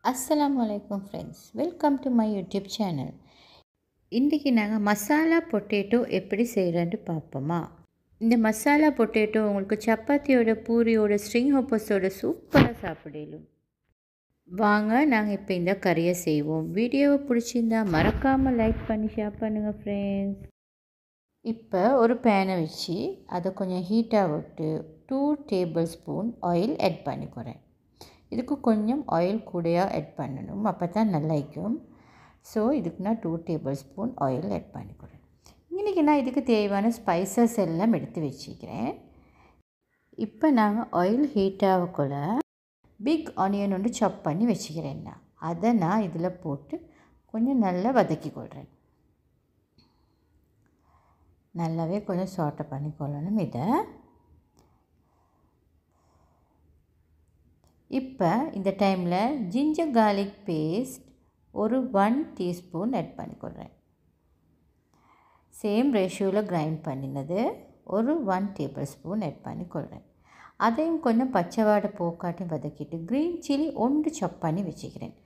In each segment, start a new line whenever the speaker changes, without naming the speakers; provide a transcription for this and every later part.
Assalamualaikum friends, welcome to my YouTube channel. இன்றைக்கி நாங்கள் masala potato எப்படி செய்கிறேன்ட்டு பார்ப்போமா. இந்த மசாலா பொட்டேட்டோ உங்களுக்கு சப்பாத்தியோட பூரியோட ஸ்ட்ரிங் ஹோப்பஸோட சூப்பராக சாப்பிடலும். வாங்க நாங்கள் இப்போ இந்த கறியை செய்வோம். வீடியோவை பிடிச்சிருந்தா மறக்காமல் லைக் பண்ணி ஷேர் பண்ணுங்கள் ஃப்ரெண்ட்ஸ். இப்போ ஒரு பேனை வச்சு அதை கொஞ்சம் ஹீட்டாக விட்டு 2 டேபிள் ஸ்பூன் ஆயில் ஆட் பண்ணிக்கிறேன். இதுக்கு கொஞ்சம் ஆயில் கூடையாக ஆட் பண்ணணும், அப்போ தான் நல்லா இருக்கும். ஸோ இதுக்கு நான் 2 டேபிள் ஸ்பூன் ஆயில் ஆட் பண்ணிக்கிறேன். இன்றைக்கி நான் இதுக்கு தேவையான ஸ்பைசஸ் எல்லாம் எடுத்து வச்சுக்கிறேன். இப்போ நாங்கள் ஆயில் ஹீட்டாகக்குள்ள பிக் ஆனியன் ஒன்று சாப் பண்ணி வச்சுக்கிறேன். அதை நான் இதில் போட்டு கொஞ்சம் நல்லா வதக்கிக்கொள்கிறேன். நல்லாவே கொஞ்சம் சாட்டை பண்ணிக்கொள்ளணும் இதை. இப்போ இந்த டைமில் ஜிஞ்சர் கார்லிக் பேஸ்ட் ஒரு 1 டீஸ்பூன் ஆட் பண்ணிக்கொள்கிறேன். சேம் ரேஷியோவில் கிரைண்ட் பண்ணினது ஒரு 1 டேபிள் ஸ்பூன் ஆட் பண்ணிக்கொள்கிறேன். அதையும் கொஞ்சம் பச்சை வாடை போக்காட்டி வதக்கிட்டு க்ரீன் சில்லி 1 சாப் பண்ணி வச்சுக்கிறேன்.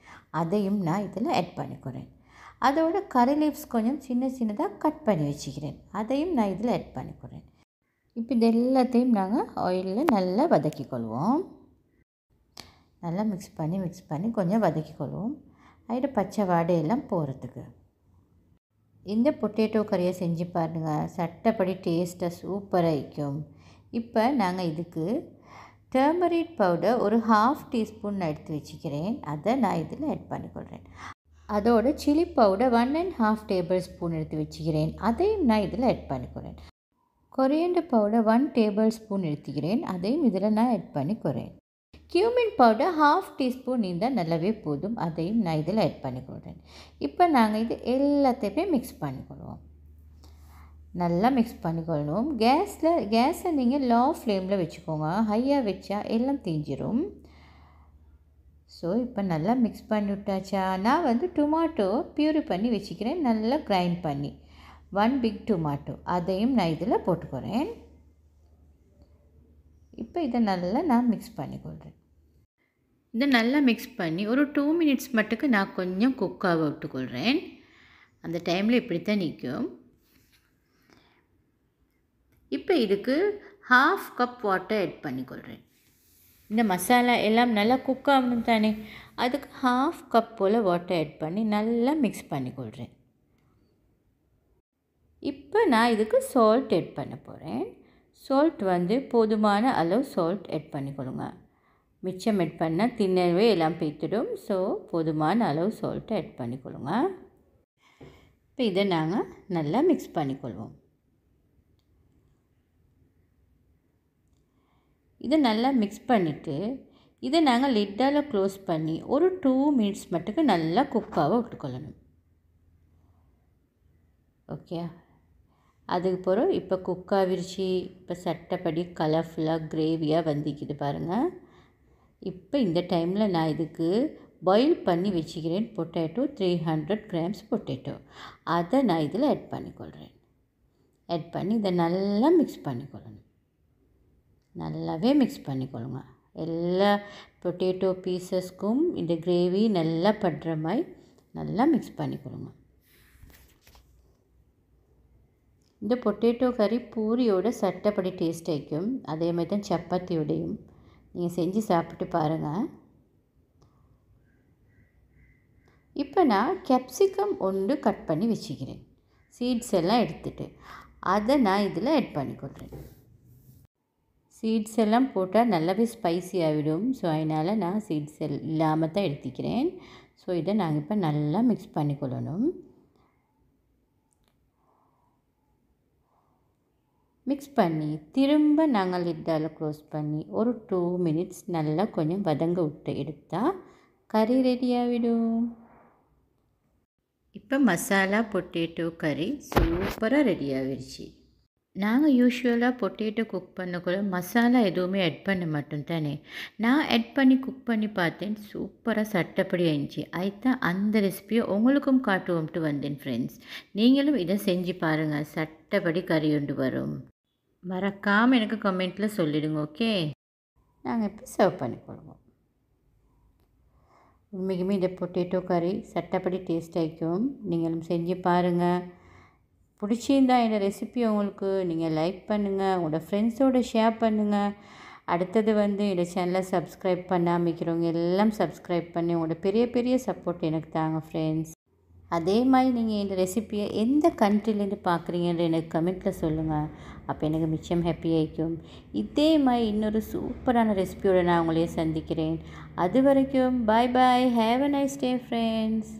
அதையும் நான் இதில் ஆட் பண்ணிக்கிறேன். அதோட கறி லீவ்ஸ் கொஞ்சம் சின்ன சின்னதாக கட் பண்ணி வச்சுக்கிறேன். அதையும் நான் இதில் ஆட் பண்ணிக்கிறேன். இப்போ இது எல்லாத்தையும் நாங்கள் ஆயிலில் நல்லா வதக்கிக்கொள்வோம். நல்லா மிக்ஸ் பண்ணி கொஞ்சம் வதக்கிக்கொள்வோம். அதில் பச்சை வாடையெல்லாம் போகிறதுக்கு. இந்த பொட்டேட்டோ கறியை செஞ்சு பாருங்கள், சட்டப்படி டேஸ்ட்டாக சூப்பராக இருக்கும். இப்போ நாங்கள் இதுக்கு டர்மரிக் பவுடர் ஒரு 1/2 டீஸ்பூன் எடுத்து வச்சுக்கிறேன். அதை நான் இதில் ஆட் பண்ணிக்கொள்கிறேன். அதோட சில்லி பவுடர் 1.5 டேபிள் ஸ்பூன் எடுத்து வச்சுக்கிறேன். அதையும் நான் இதில் ஆட் பண்ணிக்கிறேன். கொரியண்டர் பவுடர் 1 டேபிள் ஸ்பூன் எடுத்துக்கிறேன். அதையும் இதில் நான் ஆட் பண்ணிக்கிறேன். கியூமின் பவுடர் 1/2 டீஸ்பூன் இருந்தால் நல்லாவே போதும். அதையும் நான் இதில் ஆட் பண்ணிக்கொள்கிறேன். இப்போ நாங்கள் இது எல்லாத்தையுமே மிக்ஸ் பண்ணிக்கொள்வோம். நல்லா மிக்ஸ் பண்ணிக்கொள்ளணும். கேஸை நீங்கள் லோ ஃப்ளேமில் வச்சுக்கோங்க, ஹையாக வச்சா எல்லாம் தீஞ்சிரும். ஸோ இப்போ நல்லா மிக்ஸ் பண்ணி விட்டாச்சா. நான் டொமாட்டோ பியூரி பண்ணி வச்சுக்கிறேன், நல்லா கிரைண்ட் பண்ணி 1 பிக் டொமாட்டோ. அதையும் நான் இதில் போட்டுக்கிறேன். இப்போ இதை நல்லா நான் மிக்ஸ் பண்ணிக்கொள்கிறேன். இதை நல்லா மிக்ஸ் பண்ணி ஒரு 2 மினிட்ஸ் மட்டுக்கு நான் கொஞ்சம் குக்காக விட்டுக்கொள்கிறேன். அந்த டைமில் இப்படி தான் நிற்கும். இப்போ இதுக்கு 1/2 கப் வாட்டர் ஆட் பண்ணிக்கொள்கிறேன். இந்த மசாலா எல்லாம் நல்லா குக் ஆகணும் தானே, அதுக்கு 1/2 கப் போல் வாட்டர் ஆட் பண்ணி நல்லா மிக்ஸ் பண்ணிக்கொள்கிறேன். இப்போ நான் இதுக்கு சால்ட் ஆட் பண்ண போகிறேன். சால்ட் போதுமான அளவு சால்ட் ஆட் பண்ணிக்கொள்ளுங்க. மிச்சம் ஆட் பண்ணால் தின்னவே எல்லாம் பேத்துடும். ஸோ போதுமான அளவு சால்ட்டை ஆட் பண்ணிக்கொள்ளுங்க. இப்போ இதை நாங்கள் நல்லா மிக்ஸ் பண்ணிக்கொள்வோம். இதை நல்லா மிக்ஸ் பண்ணிவிட்டு இதை நாங்கள் லிட்டால் க்ளோஸ் பண்ணி ஒரு 2 மினிட்ஸ் மட்டுக்கு நல்லா குக்காக விட்டுக்கொள்ளணும். ஓகே, அதுக்கு பிறகு இப்போ குக்காகிருச்சு. இப்போ சட்டப்படி கலர்ஃபுல்லாக கிரேவியாக வந்திக்குது பாருங்கள். இப்போ இந்த டைமில் நான் இதுக்கு பாயில் பண்ணி வச்சுக்கிறேன் பொட்டேட்டோ 300 கிராம்ஸ் பொட்டேட்டோ. அதை நான் இதில் ஆட் பண்ணிக்கொள்கிறேன். ஆட் பண்ணி இதை நல்லா மிக்ஸ் பண்ணிக்கொள்ளணும். நல்லாவே மிக்ஸ் பண்ணிக்கொள்ளுங்க. எல்லா பொட்டேட்டோ பீசஸ்க்கும் இந்த கிரேவி நல்லா படுற மாதிரி நல்லா மிக்ஸ் பண்ணிக்கொள்ளுங்க. இந்த பொட்டேட்டோ கறி பூரியோட சட்டப்படி டேஸ்ட் ஆகிக்கும். அதே மாதிரி தான் சப்பாத்தியோடையும் நீங்கள் செஞ்சு சாப்பிட்டு பாருங்கள். இப்போ நான் கேப்சிகம் 1 கட் பண்ணி வச்சுக்கிறேன். சீட்ஸ் எல்லாம் எடுத்துகிட்டு அதை நான் இதில் ஆட் பண்ணிக்கொள்கிறேன். சீட்ஸ் எல்லாம் போட்டால் நல்லாவே ஸ்பைசி ஆகிடும். ஸோ அதனால் நான் சீட்ஸ் இல்லாமல் தான் எடுத்துக்கிறேன். ஸோ இதை நாங்கள் இப்போ நல்லா மிக்ஸ் பண்ணிக்கொள்ளணும். மிக்ஸ் பண்ணி திரும்ப நாங்கள் லிட்டால் க்ளோஸ் பண்ணி ஒரு 2 மினிட்ஸ் நல்லா கொஞ்சம் வதங்க விட்டு எடுத்தால் கறி ரெடி ஆகிடும். இப்போ மசாலா பொட்டேட்டோ கறி சூப்பராக ரெடி ஆகிடுச்சு. நாங்கள் யூஸ்வலாக பொட்டேட்டோ குக் பண்ணக்குள்ள மசாலா எதுவுமே ஆட் பண்ண மாட்டோம் தானே. நான் ஆட் பண்ணி குக் பண்ணி பார்த்தேன், சூப்பராக சட்டப்படி ஆயிடுச்சு. அதுதான் அந்த ரெசிபியை உங்களுக்கும் காட்டுவோம்ட்டு வந்தேன் ஃப்ரெண்ட்ஸ். நீங்களும் இதை செஞ்சு பாருங்கள், சட்டப்படி கறி கொண்டு வரும். மறக்காமல் எனக்கு கமெண்ட்டில் சொல்லிடுங்க. ஓகே. நாங்கள் இப்போ சர்வ் பண்ணிக்கொள்வோம். உண்மைக்குமே இந்த பொட்டேட்டோ கறி சட்டப்படி டேஸ்ட் ஆகிக்கும். நீங்களும் செஞ்சு பாருங்கள். பிடிச்சிருந்தா இந்த ரெசிபி உங்களுக்கு நீங்கள் லைக் பண்ணுங்கள், உங்களோட ஃப்ரெண்ட்ஸோடு ஷேர் பண்ணுங்கள். அடுத்தது இந்த சேனலை சப்ஸ்கிரைப் பண்ணாமிக்கிறவங்க எல்லாம் சப்ஸ்கிரைப் பண்ணி உங்களோட பெரிய பெரிய சப்போர்ட் எனக்கு தாங்க ஃப்ரெண்ட்ஸ். அதே மாதிரி நீங்கள் இந்த ரெசிப்பியை எந்த கண்ட்ரிலேருந்து பார்க்குறீங்கன்ற எனக்கு கமெண்ட்டில் சொல்லுங்கள். அப்போ எனக்கு மிச்சம் ஹாப்பி ஆகிக்கும். இதே மாதிரி இன்னொரு சூப்பரான ரெசிபியோடு நான் உங்களையே சந்திக்கிறேன். அது வரைக்கும் bye bye, have a nice day friends.